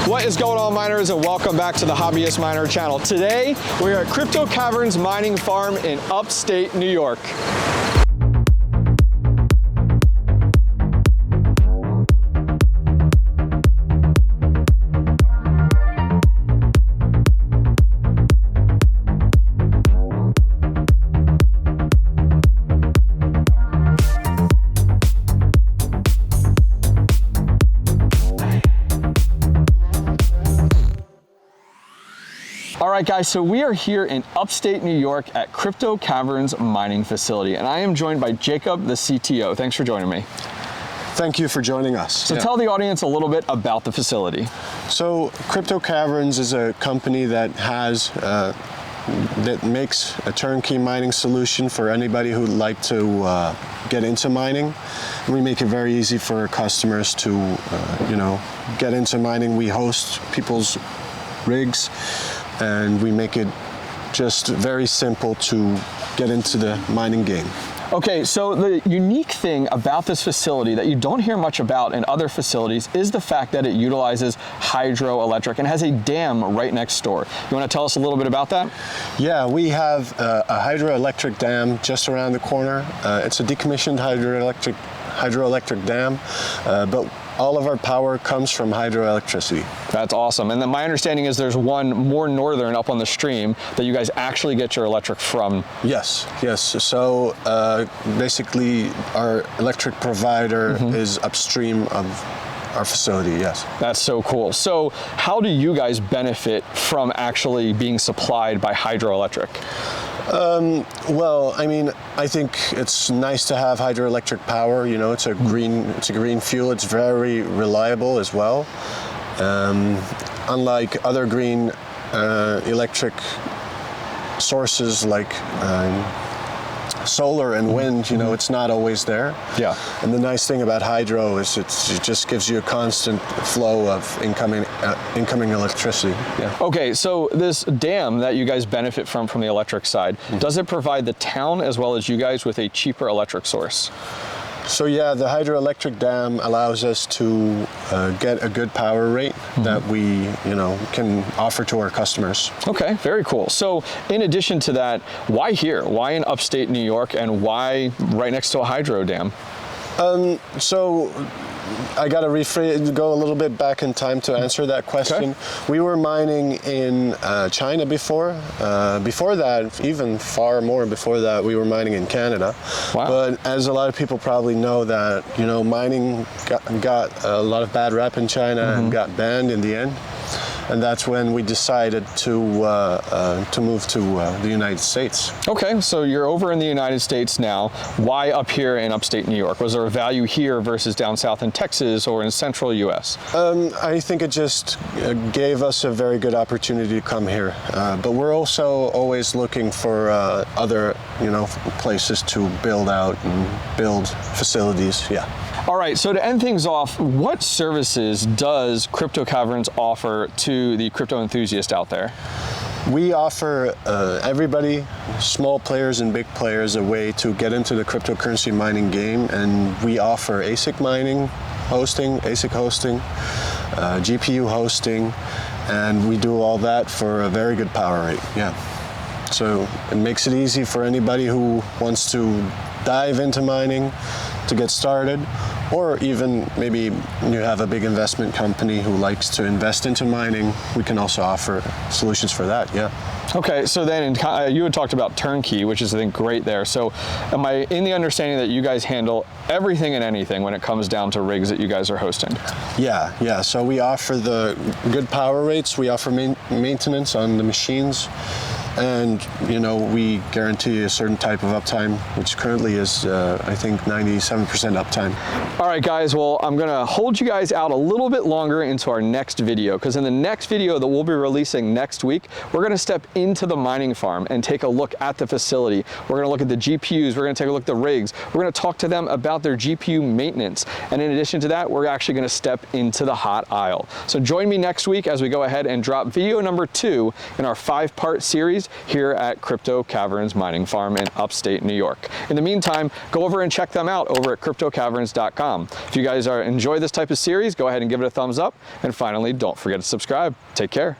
What is going on, miners, and welcome back to the Hobbyist Miner channel. Today, we are at Crypto Caverns Mining Farm in upstate New York. All right, guys, so we are here in upstate New York at Crypto Caverns Mining Facility, and I am joined by Jacob, the CTO. Thanks for joining me. Thank you for joining us. So tell the audience a little bit about the facility. So Crypto Caverns is a company that that makes a turnkey mining solution for anybody who'd like to get into mining. We make it very easy for our customers to, get into mining. We host people's rigs, and we make it just very simple to get into the mining game. Okay, so the unique thing about this facility that you don't hear much about in other facilities is the fact that it utilizes hydroelectric and has a dam right next door. You want to tell us a little bit about that? Yeah, we have a hydroelectric dam just around the corner. It's a decommissioned hydroelectric dam, but all of our power comes from hydroelectricity. That's awesome. And then my understanding is there's one more northern up on the stream that you guys actually get your electric from. Yes. So basically our electric provider is upstream of our facility, yes. That's so cool. So how do you guys benefit from actually being supplied by hydroelectric? Well, I mean, I think it's nice to have hydroelectric power. You know, it's a green fuel. It's very reliable as well. Unlike other green electric sources like solar and wind, it's not always there. Yeah. And the nice thing about hydro is it just gives you a constant flow of incoming electricity. Yeah. Okay, so this dam that you guys benefit from the electric side, does it provide the town as well as you guys with a cheaper electric source? So yeah, the hydroelectric dam allows us to get a good power rate that we, can offer to our customers. Okay, very cool. So in addition to that, why here? Why in upstate New York, and why right next to a hydro dam? So I got to go a little bit back in time to answer that question. Okay. We were mining in China before. Before that, even far more before that, we were mining in Canada. Wow. But as a lot of people probably know that, mining got a lot of bad rap in China and got banned in the end. And that's when we decided to move to the United States. Okay, so you're over in the United States now. Why up here in upstate New York? Was there a value here versus down south in Texas or in central U.S.? I think it just gave us a very good opportunity to come here. But we're also always looking for other, places to build out and build facilities. Yeah. All right, so to end things off, what services does Crypto Caverns offer to the crypto enthusiast out there? We offer everybody, small players and big players, a way to get into the cryptocurrency mining game, and we offer ASIC mining, hosting, ASIC hosting, GPU hosting, and we do all that for a very good power rate, yeah. So it makes it easy for anybody who wants to dive into mining to get started, or even maybe you have a big investment company who likes to invest into mining. We can also offer solutions for that, yeah. Okay, so then you had talked about turnkey, which is, I think, great there. So am I in the understanding that you guys handle everything and anything when it comes down to rigs that you guys are hosting? Yeah. So we offer the good power rates. We offer maintenance on the machines. And, we guarantee a certain type of uptime, which currently is, I think, 97% uptime. All right, guys, well, I'm going to hold you guys out a little bit longer into our next video, because in the next video that we'll be releasing next week, we're going to step into the mining farm and take a look at the facility. We're going to look at the GPUs. We're going to take a look at the rigs. We're going to talk to them about their GPU maintenance. And in addition to that, we're actually going to step into the hot aisle. So join me next week as we go ahead and drop video number 2 in our 5-part series miners here at Crypto Caverns Mining Farm in upstate New York. In the meantime, go over and check them out over at CryptoCaverns.com. If you guys enjoy this type of series, go ahead and give it a thumbs up. And finally, don't forget to subscribe. Take care.